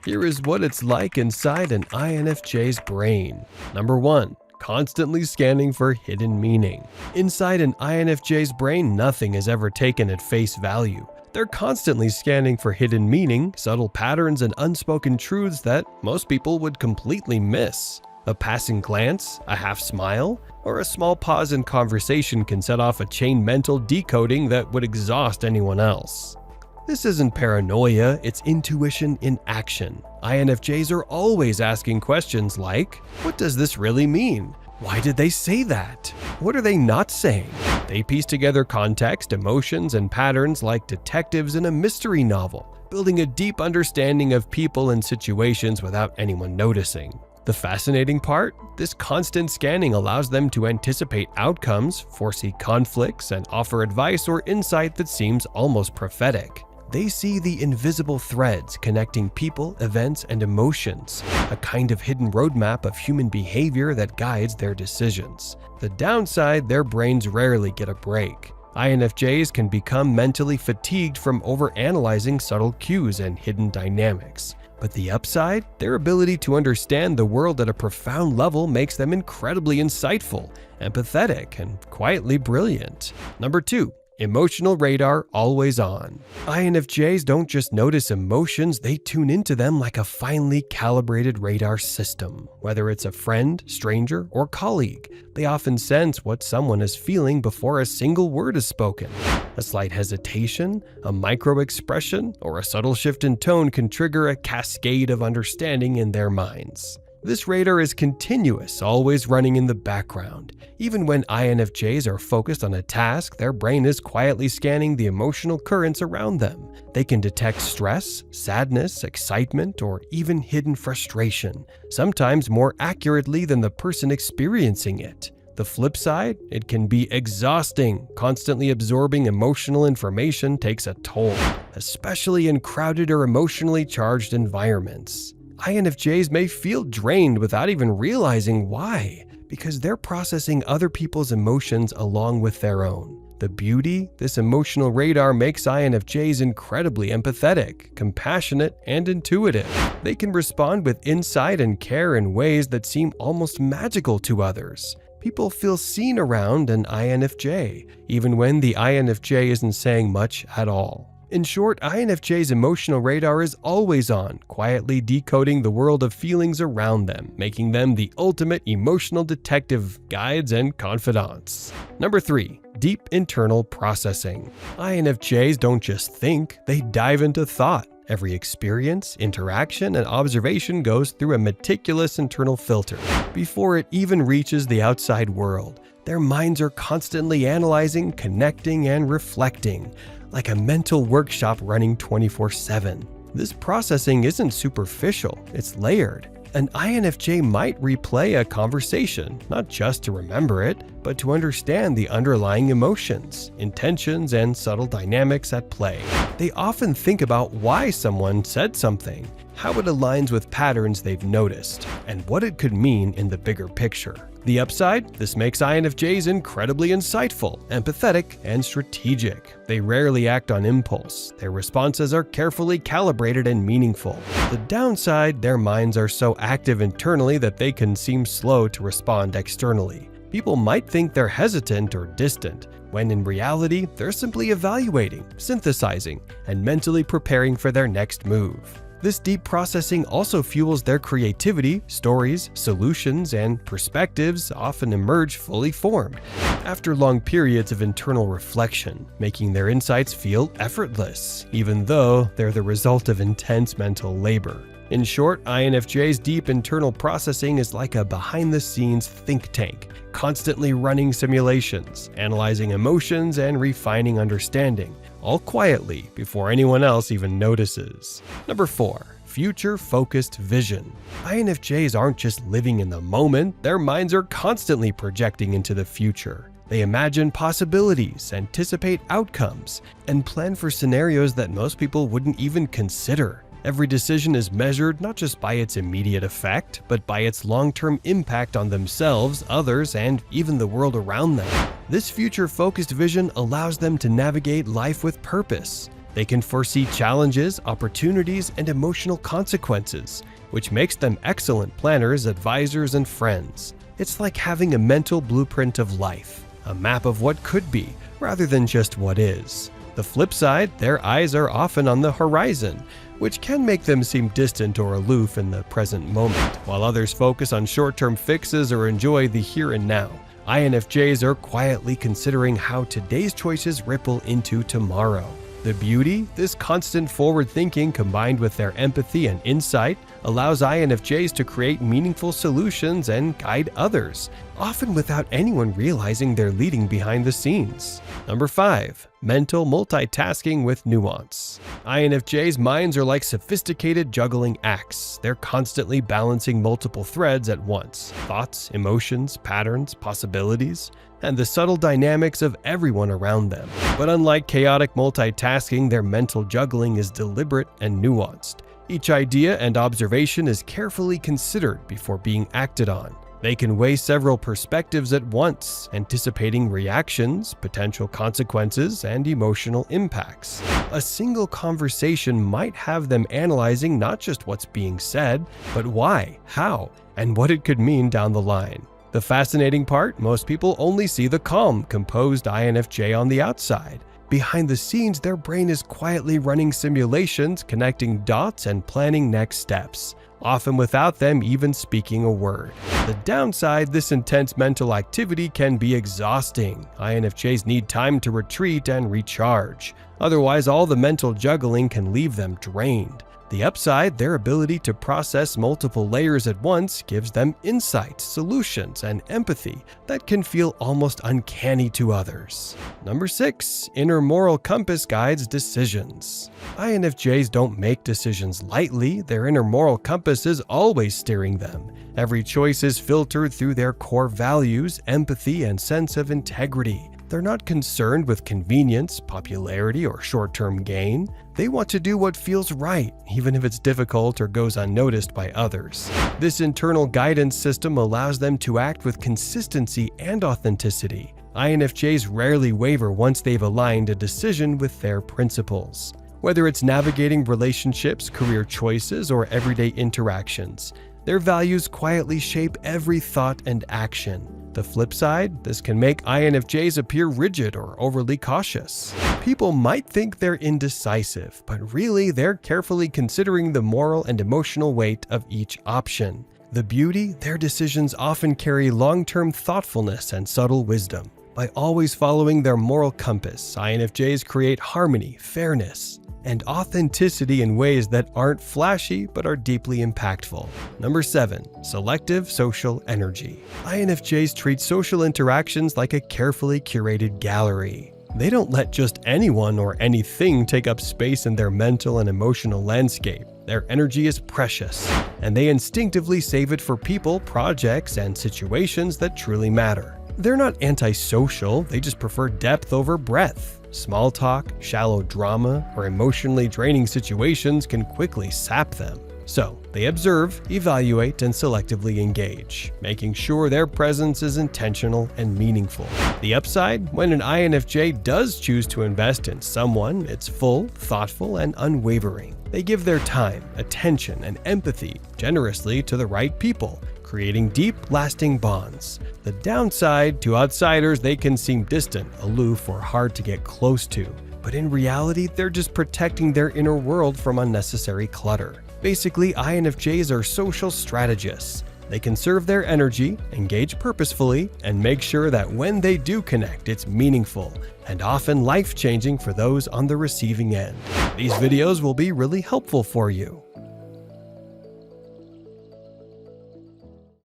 Here is what it's like inside an INFJ's brain. Number 1. Constantly scanning for hidden meaning. Inside an INFJ's brain, nothing is ever taken at face value. They're constantly scanning for hidden meaning, subtle patterns, and unspoken truths that most people would completely miss. A passing glance, a half smile, or a small pause in conversation can set off a chain mental decoding that would exhaust anyone else. This isn't paranoia, it's intuition in action. INFJs are always asking questions like, what does this really mean? Why did they say that? What are they not saying? They piece together context, emotions, and patterns like detectives in a mystery novel, building a deep understanding of people and situations without anyone noticing. The fascinating part? This constant scanning allows them to anticipate outcomes, foresee conflicts, and offer advice or insight that seems almost prophetic. They see the invisible threads connecting people, events, and emotions, a kind of hidden roadmap of human behavior that guides their decisions. The downside, their brains rarely get a break. INFJs can become mentally fatigued from overanalyzing subtle cues and hidden dynamics. But the upside? Their ability to understand the world at a profound level makes them incredibly insightful, empathetic, and quietly brilliant. Number 2. Emotional radar always on. INFJs don't just notice emotions, they tune into them like a finely calibrated radar system. Whether it's a friend, stranger, or colleague, they often sense what someone is feeling before a single word is spoken. A slight hesitation, a micro-expression, or a subtle shift in tone can trigger a cascade of understanding in their minds. This radar is continuous, always running in the background. Even when INFJs are focused on a task, their brain is quietly scanning the emotional currents around them. They can detect stress, sadness, excitement, or even hidden frustration, sometimes more accurately than the person experiencing it. The flip side, it can be exhausting. Constantly absorbing emotional information takes a toll, especially in crowded or emotionally charged environments. INFJs may feel drained without even realizing why, because they're processing other people's emotions along with their own. The beauty? This emotional radar makes INFJs incredibly empathetic, compassionate, and intuitive. They can respond with insight and care in ways that seem almost magical to others. People feel seen around an INFJ, even when the INFJ isn't saying much at all. In short, INFJ's emotional radar is always on, quietly decoding the world of feelings around them, making them the ultimate emotional detective, guides, and confidants. Number 3. Deep internal processing. INFJs don't just think, they dive into thought. Every experience, interaction, and observation goes through a meticulous internal filter before it even reaches the outside world. Their minds are constantly analyzing, connecting, and reflecting, like a mental workshop running 24/7. This processing isn't superficial, it's layered. An INFJ might replay a conversation, not just to remember it, but to understand the underlying emotions, intentions, and subtle dynamics at play. They often think about why someone said something, how it aligns with patterns they've noticed, and what it could mean in the bigger picture. The upside? This makes INFJs incredibly insightful, empathetic, and strategic. They rarely act on impulse. Their responses are carefully calibrated and meaningful. The downside? Their minds are so active internally that they can seem slow to respond externally. People might think they're hesitant or distant, when in reality, they're simply evaluating, synthesizing, and mentally preparing for their next move. This deep processing also fuels their creativity. Stories, solutions, and perspectives often emerge fully formed after long periods of internal reflection, making their insights feel effortless, even though they're the result of intense mental labor. In short, INFJ's deep internal processing is like a behind-the-scenes think tank, constantly running simulations, analyzing emotions, and refining understanding, all quietly before anyone else even notices. Number 4. Future-focused vision. INFJs aren't just living in the moment, their minds are constantly projecting into the future. They imagine possibilities, anticipate outcomes, and plan for scenarios that most people wouldn't even consider. Every decision is measured not just by its immediate effect, but by its long-term impact on themselves, others, and even the world around them. This future-focused vision allows them to navigate life with purpose. They can foresee challenges, opportunities, and emotional consequences, which makes them excellent planners, advisors, and friends. It's like having a mental blueprint of life, a map of what could be, rather than just what is. The flip side, their eyes are often on the horizon, which can make them seem distant or aloof in the present moment, while others focus on short-term fixes or enjoy the here and now. INFJs are quietly considering how today's choices ripple into tomorrow. The beauty, this constant forward thinking combined with their empathy and insight allows INFJs to create meaningful solutions and guide others, often without anyone realizing they're leading behind the scenes. Number 5. Mental multitasking with nuance. INFJs' minds are like sophisticated juggling acts. They're constantly balancing multiple threads at once: thoughts, emotions, patterns, possibilities, and the subtle dynamics of everyone around them. But unlike chaotic multitasking, their mental juggling is deliberate and nuanced. Each idea and observation is carefully considered before being acted on. They can weigh several perspectives at once, anticipating reactions, potential consequences, and emotional impacts. A single conversation might have them analyzing not just what's being said, but why, how, and what it could mean down the line. The fascinating part, most people only see the calm, composed INFJ on the outside. Behind the scenes, their brain is quietly running simulations, connecting dots, and planning next steps, often without them even speaking a word. The downside, this intense mental activity can be exhausting. INFJs need time to retreat and recharge. Otherwise, all the mental juggling can leave them drained. The upside, their ability to process multiple layers at once gives them insights, solutions, and empathy that can feel almost uncanny to others. Number 6. Inner moral compass guides decisions. INFJs don't make decisions lightly. Their inner moral compass is always steering them. Every choice is filtered through their core values, empathy, and sense of integrity. They're not concerned with convenience, popularity, or short-term gain. They want to do what feels right, even if it's difficult or goes unnoticed by others. This internal guidance system allows them to act with consistency and authenticity. INFJs rarely waver once they've aligned a decision with their principles. Whether it's navigating relationships, career choices, or everyday interactions, their values quietly shape every thought and action. The flip side, this can make INFJs appear rigid or overly cautious. People might think they're indecisive, but really they're carefully considering the moral and emotional weight of each option. The beauty, their decisions often carry long-term thoughtfulness and subtle wisdom. By always following their moral compass, INFJs create harmony, fairness, and authenticity in ways that aren't flashy but are deeply impactful. Number 7. Selective social energy. INFJs treat social interactions like a carefully curated gallery. They don't let just anyone or anything take up space in their mental and emotional landscape. Their energy is precious, and they instinctively save it for people, projects, and situations that truly matter. They're not antisocial, they just prefer depth over breadth. Small talk, shallow drama, or emotionally draining situations can quickly sap them. So, they observe, evaluate, and selectively engage, making sure their presence is intentional and meaningful. The upside, when an INFJ does choose to invest in someone, it's full, thoughtful, and unwavering. They give their time, attention, and empathy generously to the right people, creating deep, lasting bonds. The downside, to outsiders, they can seem distant, aloof, or hard to get close to. But in reality, they're just protecting their inner world from unnecessary clutter. Basically, INFJs are social strategists. They conserve their energy, engage purposefully, and make sure that when they do connect, it's meaningful and often life-changing for those on the receiving end. These videos will be really helpful for you.